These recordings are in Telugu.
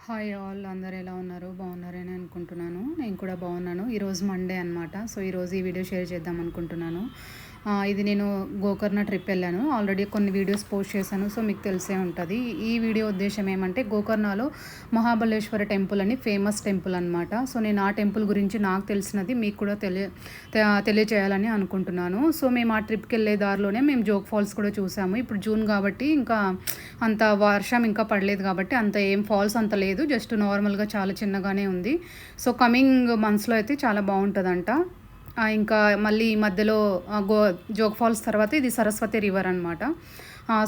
హాయ్ ఆల్, అందరూ ఎలా ఉన్నారు? బాగున్నారని అనుకుంటున్నాను. నేను కూడా బాగున్నాను. ఈరోజు మండే అనమాట. సో ఈరోజు ఈ వీడియో షేర్ చేద్దాం అనుకుంటున్నాను. ఇది నేను గోకర్ణ ట్రిప్ వెళ్ళాను. ఆల్రెడీ కొన్ని వీడియోస్ పోస్ట్ చేశాను. సో మీకు తెలిసే ఉంటుంది. ఈ వీడియో ఉద్దేశం ఏమంటే, గోకర్ణలో మహాబలేశ్వర టెంపుల్ అని ఫేమస్ టెంపుల్ అనమాట. సో నేను ఆ టెంపుల్ గురించి నాకు తెలిసినది మీకు కూడా తెలియచేయాలని అనుకుంటున్నాను. సో మేము ఆ ట్రిప్కి వెళ్ళే దారిలోనే మేము జోగ్ ఫాల్స్ కూడా చూసాము. ఇప్పుడు జూన్ కాబట్టి ఇంకా అంత వర్షం ఇంకా పడలేదు కాబట్టి అంత ఏం ఫాల్స్ అంత లేదు. జస్ట్ నార్మల్గా చాలా చిన్నగానే ఉంది. సో కమింగ్ మంత్స్లో అయితే చాలా బాగుంటుందంట. ఇంకా మళ్ళీ ఈ మధ్యలో జోగ్ ఫాల్స్ తర్వాత ఇది సరస్వతి రివర్ అనమాట.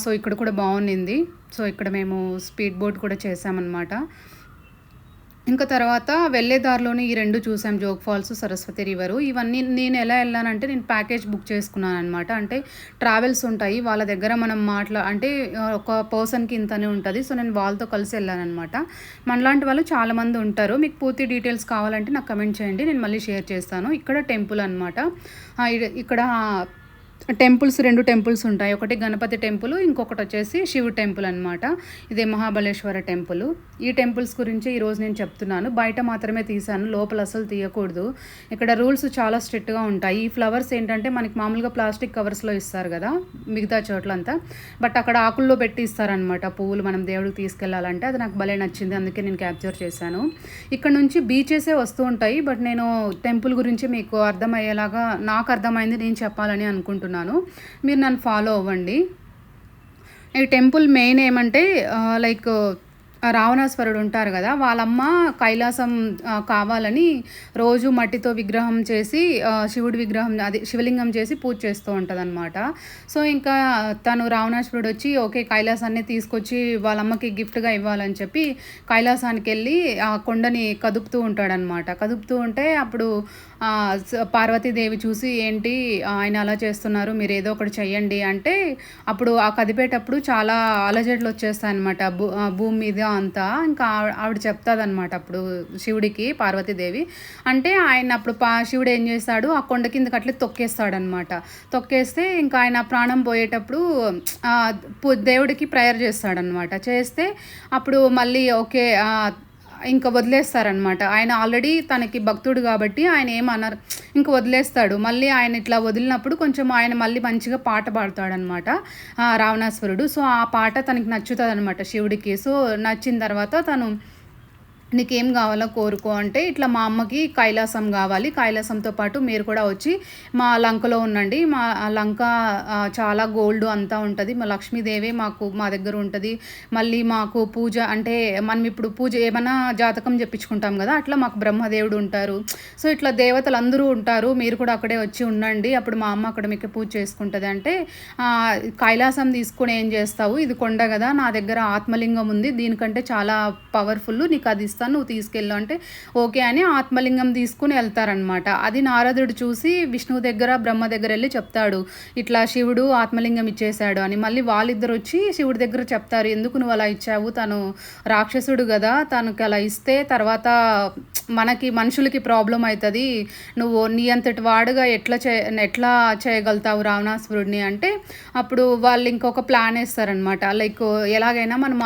సో ఇక్కడ కూడా బాగుండింది. సో ఇక్కడ మేము స్పీడ్ బోట్ కూడా చేసామన్నమాట. ఇంకా తర్వాత వెళ్ళే దారిలోనే ఈ రెండు చూసాం, జోగ్ ఫాల్స్, సరస్వతి రివరు. ఇవన్నీ నేను ఎలా వెళ్ళానంటే, నేను ప్యాకేజ్ బుక్ చేసుకున్నాను అనమాట. అంటే ట్రావెల్స్ ఉంటాయి, వాళ్ళ దగ్గర మనం అంటే ఒక పర్సన్కి ఇంతనే ఉంటుంది. సో నేను వాళ్ళతో కలిసి వెళ్ళానమాట. మనలాంటి వాళ్ళు చాలామంది ఉంటారు. మీకు పూర్తి డీటెయిల్స్ కావాలంటే నాకు కమెంట్ చేయండి, నేను మళ్ళీ షేర్ చేస్తాను. ఇక్కడ టెంపుల్ అనమాట. ఇక్కడ రెండు టెంపుల్స్ ఉంటాయి. ఒకటి గణపతి టెంపుల్, ఇంకొకటి వచ్చేసి శివుడు టెంపుల్ అనమాట. ఇదే మహాబలేశ్వర టెంపుల్. ఈ టెంపుల్స్ గురించి ఈరోజు నేను చెప్తున్నాను. బయట మాత్రమే తీసాను, లోపల అసలు తీయకూడదు. ఇక్కడ రూల్స్ చాలా స్ట్రిక్ట్గా ఉంటాయి. ఈ ఫ్లవర్స్ ఏంటంటే మనకి మామూలుగా ప్లాస్టిక్ కవర్స్లో ఇస్తారు కదా మిగతా చోట్లంతా, బట్ అక్కడ ఆకుల్లో పెట్టి ఇస్తారనమాట పువ్వులు, మనం దేవుడికి తీసుకెళ్లాలంటే. అది నాకు భలే నచ్చింది, అందుకే నేను క్యాప్చర్ చేశాను. ఇక్కడ నుంచి బీచెసే వస్తూ ఉంటాయి, బట్ నేను టెంపుల్ గురించి మీకు అర్థమయ్యేలాగా నాకు అర్థమైంది నేను చెప్పాలని అనుకుంటున్నాను. మీరు నన్ను ఫాలో అవ్వండి. ఈ టెంపుల్ మెయిన్ ఏమంటే లైక్ రావణాసురుడు ఉంటారు కదా, వాళ్ళమ్మ కైలాసం కావాలని రోజు మట్టితో విగ్రహం చేసి శివుడి విగ్రహం, అది శివలింగం చేసి పూజ చేస్తూ ఉంటుంది అనమాట. సో ఇంకా తను రావణాసురుడు వచ్చి ఓకే కైలాసాన్ని తీసుకొచ్చి వాళ్ళమ్మకి గిఫ్ట్గా ఇవ్వాలని చెప్పి కైలాసానికి వెళ్ళి ఆ కొండని కదుపుతూ ఉంటాడనమాట. కదుపుతూ ఉంటే అప్పుడు పార్వతీదేవి చూసి ఏంటి ఆయన అలా చేస్తున్నారు, మీరు ఏదో ఒకటి చెయ్యండి అంటే, అప్పుడు ఆ కదిపేటప్పుడు చాలా అలజడులు వచ్చేస్తాయి అనమాట భూమి మీద అంతా. ఇంకా ఆవిడ చెప్తాదనమాట అప్పుడు శివుడికి, పార్వతీదేవి. అంటే ఆయన అప్పుడు శివుడు ఏం చేస్తాడు, ఆ కొండ కిందకి అట్లే తొక్కేస్తాడనమాట. తొక్కేస్తే ఇంకా ఆయన ప్రాణం పోయేటప్పుడు దేవుడికి ప్రేయర్ చేస్తాడనమాట. చేస్తే అప్పుడు మళ్ళీ ఓకే ఇంకా వదిలేస్తారనమాట. ఆయన ఆల్రెడీ తనకి భక్తుడు కాబట్టి ఆయన ఏమన్నారు, ఇంకా వదిలేస్తాడు. మళ్ళీ ఆయన ఇట్లా వదిలినప్పుడు కొంచెం ఆయన మళ్ళీ మంచిగా పాట పాడతాడనమాట రావణాసురుడు. సో ఆ పాట తనకి నచ్చుతుంది అనమాట శివుడికి. సో నచ్చిన తర్వాత తను నీకేం కావాలో కోరుకో అంటే, ఇట్లా మా అమ్మకి కైలాసం కావాలి, కైలాసంతో పాటు మీరు కూడా వచ్చి మా లంకలో ఉండండి, మా లంక చాలా గోల్డ్ అంతా ఉంటుంది, మా లక్ష్మీదేవి మా దగ్గర ఉంటుంది. మళ్ళీ మాకు పూజ అంటే మనం ఇప్పుడు పూజ ఏమైనా జాతకం చెప్పించుకుంటాం కదా, అట్లా మాకు బ్రహ్మదేవుడు ఉంటారు. సో ఇట్లా దేవతలు అందరూ ఉంటారు, మీరు కూడా అక్కడే వచ్చి ఉండండి, అప్పుడు మా అమ్మ అక్కడ మీకు పూజ చేసుకుంటుంది అంటే, కైలాసం తీసుకుని ఏం చేస్తావు, ఇది కొండ కదా, నా దగ్గర ఆత్మలింగం ఉంది, దీనికంటే చాలా పవర్ఫుల్, నీకు అది నువ్వు తీసుకెళ్ళు అంటే ఓకే అని ఆత్మలింగం తీసుకుని వెళ్తారనమాట. అది నారదుడు చూసి విష్ణువు దగ్గర బ్రహ్మ దగ్గర వెళ్ళి చెప్తాడు, ఇట్లా శివుడు ఆత్మలింగం ఇచ్చేశాడు అని. మళ్ళీ వాళ్ళిద్దరు వచ్చి శివుడి దగ్గర చెప్తారు, ఎందుకు నువ్వు అలా ఇచ్చావు, తను రాక్షసుడు కదా, తనకి అలా ఇస్తే తర్వాత మనుషులకి ప్రాబ్లం అవుతుంది, నువ్వు నీ అంతటి వాడుగా ఎట్లా చేయగలుగుతావు రావణాసురుడిని అంటే, అప్పుడు వాళ్ళు ఇంకొక ప్లాన్ వేస్తారనమాట. లైక్ ఎలాగైనా మనం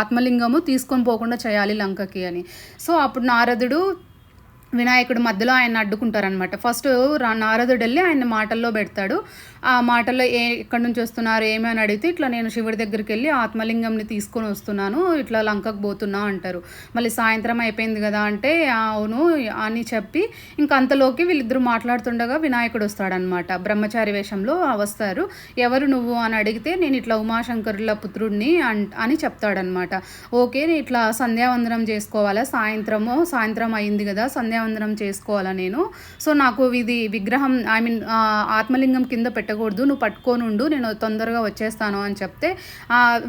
ఆత్మలింగము తీసుకొని పోకుండా చేయాలి లంకకి అని. సో అప్పుడు నారదుడు వినాయకుడు మధ్యలో ఆయన అడ్డుకుంటారనమాట. ఫస్ట్ నారదుడు వెళ్ళి ఆయన మాటల్లో పెడతాడు. ఆ మాటల్లో ఎక్కడి నుంచి వస్తున్నారు ఏమి అని అడిగితే, ఇట్లా నేను శివుడి దగ్గరికి వెళ్ళి ఆత్మలింగంని తీసుకొని వస్తున్నాను, ఇట్లా లంకకు పోతున్నా అంటారు. మళ్ళీ సాయంత్రం అయిపోయింది కదా అంటే అవును అని చెప్పి, ఇంకా అంతలోకి వీళ్ళిద్దరూ మాట్లాడుతుండగా వినాయకుడు వస్తాడనమాట, బ్రహ్మచారి వేషంలో వస్తారు. ఎవరు నువ్వు అని అడిగితే, నేను ఇట్లా ఉమాశంకరుల పుత్రుడిని అని చెప్తాడనమాట. ఓకే ఇట్లా సంధ్యావందనం చేసుకోవాలా, సాయంత్రం అయింది కదా, సంధ్యావందనం చేసుకోవాలా నేను, సో నాకు ఇది విగ్రహం ఆత్మలింగం కింద పెట్టకూడదు, నువ్వు పట్టుకోనుండు, నేను తొందరగా వచ్చేస్తాను అని చెప్తే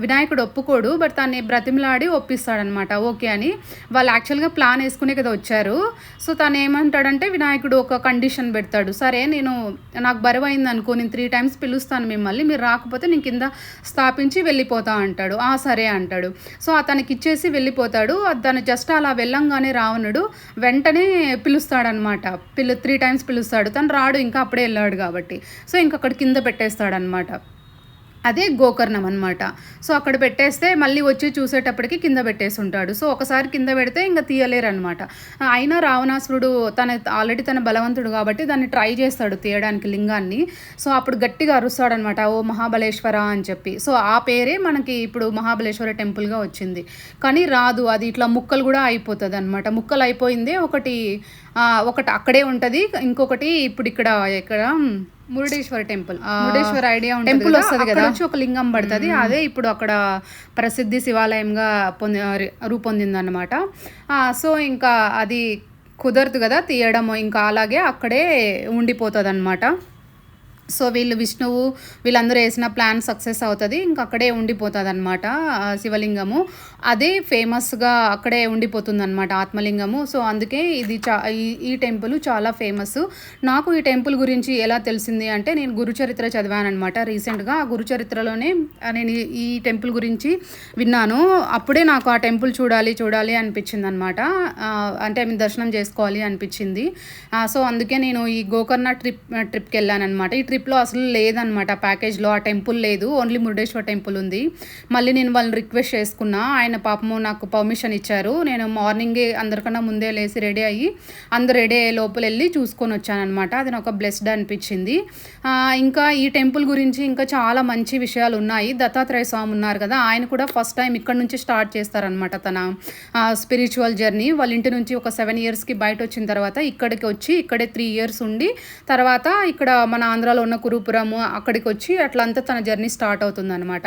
వినాయకుడు ఒప్పుకోడు, బట్ తన్ని బ్రతిమలాడి ఒప్పిస్తాడనమాట ఓకే అని. వాళ్ళు యాక్చువల్గా ప్లాన్ వేసుకునే కదా వచ్చారు. సో తను ఏమంటాడంటే, వినాయకుడు ఒక కండిషన్ పెడతాడు, సరే నాకు బరువైంది అనుకో, నేను 3 times పిలుస్తాను మిమ్మల్ని, మీరు రాకపోతే నేను కింద స్థాపించి వెళ్ళిపోతా అంటాడు. సరే అంటాడు. సో అతనికి ఇచ్చేసి వెళ్ళిపోతాడు. తను జస్ట్ అలా వెళ్ళంగానే రావణుడు వెంటనే పిలుస్తాడనమాట. 3 times పిలుస్తాడు, తను రాడు, ఇంకా అప్పుడే వెళ్ళాడు కాబట్టి. సో ఇంక అక్కడ కింద పెట్టేస్తాడనమాట. అదే గోకర్ణం అనమాట. సో అక్కడ పెట్టేస్తే మళ్ళీ వచ్చి చూసేటప్పటికి కింద పెట్టేసి ఉంటాడు. సో ఒకసారి కింద పెడితే ఇంక తీయలేరనమాట. అయినా రావణాసురుడు ఆల్రెడీ తన బలవంతుడు కాబట్టి దాన్ని ట్రై చేస్తాడు తీయడానికి లింగాన్ని. సో అప్పుడు గట్టిగా అరుస్తాడనమాట, ఓ మహాబలేశ్వర అని చెప్పి. సో ఆ పేరే మనకి ఇప్పుడు మహాబలేశ్వర టెంపుల్గా వచ్చింది. కానీ రాదు, అది ఇట్లా ముక్కలు కూడా అయిపోతుంది అనమాట. ముక్కలు అయిపోయిందే ఒకటి అక్కడే ఉంటుంది. ఇంకొకటి ఇప్పుడు ఇక్కడ Murudeshwar temple, Murudeshwar idea temple వస్తుంది కదా, వచ్చి ఒక లింగం పడుతుంది. అదే ఇప్పుడు అక్కడ ప్రసిద్ధి శివాలయంగా రూపొందింది అనమాట. సో ఇంకా అది కుదరదు కదా తీయడము, ఇంకా అలాగే అక్కడే ఉండిపోతుంది అనమాట. సో విష్ణువు వీళ్ళందరూ వేసిన ప్లాన్ సక్సెస్ అవుతుంది, ఇంకా అక్కడే ఉండిపోతుంది అనమాట శివలింగము. అదే ఫేమస్గా అక్కడే ఉండిపోతుంది అనమాట ఆత్మలింగము. సో అందుకే ఇది ఈ టెంపుల్ చాలా ఫేమస్. నాకు ఈ టెంపుల్ గురించి ఎలా తెలిసింది అంటే, నేను గురుచరిత్ర చదివాను అనమాట రీసెంట్గా. ఆ గురుచరిత్రలోనే నేను ఈ టెంపుల్ గురించి విన్నాను. అప్పుడే నాకు ఆ టెంపుల్ చూడాలి అనిపించింది అనమాట. అంటే దర్శనం చేసుకోవాలి అనిపించింది. సో అందుకే నేను ఈ గోకర్ణ ట్రిప్కి వెళ్ళాను అనమాట. ఈ ట్రిప్లో అసలు లేదనమాట ప్యాకేజ్లో ఆ టెంపుల్ లేదు, ఓన్లీ మురుడేశ్వర టెంపుల్ ఉంది. మళ్ళీ నేను వాళ్ళని రిక్వెస్ట్ చేసుకున్నా, ఆయన పాపము నాకు పర్మిషన్ ఇచ్చారు. నేను మార్నింగే అందరికన్నా ముందే లేచి రెడీ అయ్యి అందరు రెడీ అయ్యే లోపల వెళ్ళి చూసుకొని వచ్చానమాట. అది నాకు బ్లెస్డ్ అనిపించింది. ఇంకా ఈ టెంపుల్ గురించి ఇంకా చాలా మంచి విషయాలు ఉన్నాయి. దత్తాత్రేయ స్వామి ఉన్నారు కదా, ఆయన కూడా ఫస్ట్ టైం ఇక్కడ నుంచి స్టార్ట్ చేస్తారనమాట తన స్పిరిచువల్ జర్నీ. వాళ్ళ ఇంటి నుంచి ఒక 7 yearsకి బయట వచ్చిన తర్వాత ఇక్కడికి వచ్చి ఇక్కడే 3 years ఉండి తర్వాత ఇక్కడ మన ఆంధ్రాలో ఉన్న కురుపురము అక్కడికి వచ్చి అట్లంతా తన జర్నీ స్టార్ట్ అవుతుందన్నమాట.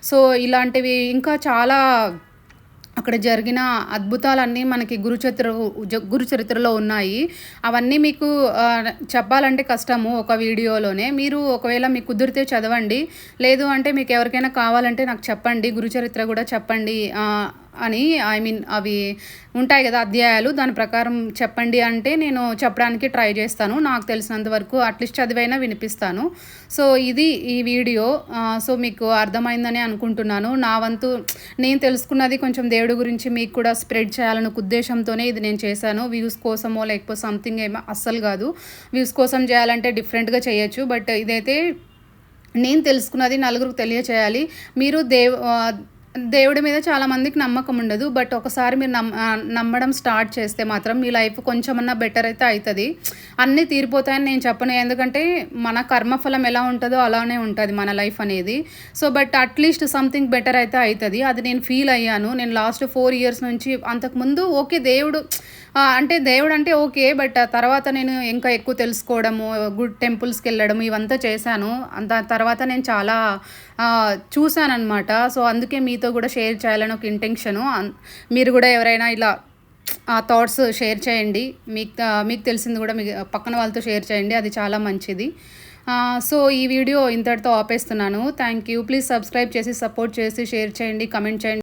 సో ఇలాంటివి ఇంకా చాలా అక్కడ జరిగిన అద్భుతాలన్నీ మనకి గురుచరిత్రలో ఉన్నాయి. అవన్నీ మీకు చెప్పాలంటే కష్టము ఒక వీడియోలోనే. మీరు ఒకవేళ మీకు కుదిరితే చదవండి, లేదు అంటే మీకు ఎవరికైనా కావాలంటే నాకు చెప్పండి, గురుచరిత్ర కూడా చెప్పండి అని, అవి ఉంటాయి కదా అధ్యాయాలు, దాని ప్రకారం చెప్పండి అంటే నేను చెప్పడానికి ట్రై చేస్తాను. నాకు తెలిసినంత వరకు అట్లీస్ట్ చదివైనా వినిపిస్తాను. సో ఇది ఈ వీడియో. సో మీకు అర్థమైందని అనుకుంటున్నాను. నా వంతు నేను తెలుసుకున్నది కొంచెం దేవుడి గురించి మీకు కూడా స్ప్రెడ్ చేయాలనే ఉద్దేశంతోనే ఇది నేను చేశాను. వ్యూస్ కోసమో లేకపోతే సంథింగ్ ఏమో అస్సలు కాదు. వ్యూస్ కోసం చేయాలంటే డిఫరెంట్గా చేయొచ్చు, బట్ ఇదైతే నేను తెలుసుకున్నది నలుగురికి తెలియచేయాలి. మీరు దేవుడి మీద చాలామందికి నమ్మకం ఉండదు, బట్ ఒకసారి మీరు నమ్మడం స్టార్ట్ చేస్తే మాత్రం మీ లైఫ్ కొంచెమన్నా బెటర్ అయితే అవుతుంది. అన్నీ తీరిపోతాయని నేను చెప్పను, ఎందుకంటే మన కర్మఫలం ఎలా ఉంటుందో అలానే ఉంటుంది మన లైఫ్ అనేది. So but at least something better అయితే అవుతుంది. అది నేను ఫీల్ అయ్యాను. నేను లాస్ట్ 4 years నుంచి, అంతకుముందు ఓకే దేవుడు అంటే ఓకే, బట్ తర్వాత నేను ఇంకా ఎక్కువ తెలుసుకోవడము, గుడ్ టెంపుల్స్కి వెళ్ళడం ఇవంతా చేశాను. తర్వాత నేను చాలా చూశానన్నమాట. సో అందుకే మీతో కూడా షేర్ చేయాలని ఒక ఇంటెన్షను. మీరు కూడా ఎవరైనా ఇలా ఆ థాట్స్ షేర్ చేయండి. మీకు తెలిసింది కూడా మీ పక్కన వాళ్ళతో షేర్ చేయండి, అది చాలా మంచిది. సో ఈ వీడియో ఇంతటితో ఆపేస్తున్నాను. Thank you. ప్లీజ్ సబ్స్క్రైబ్ చేసి సపోర్ట్ చేసి షేర్ చేయండి, కమెంట్ చేయండి.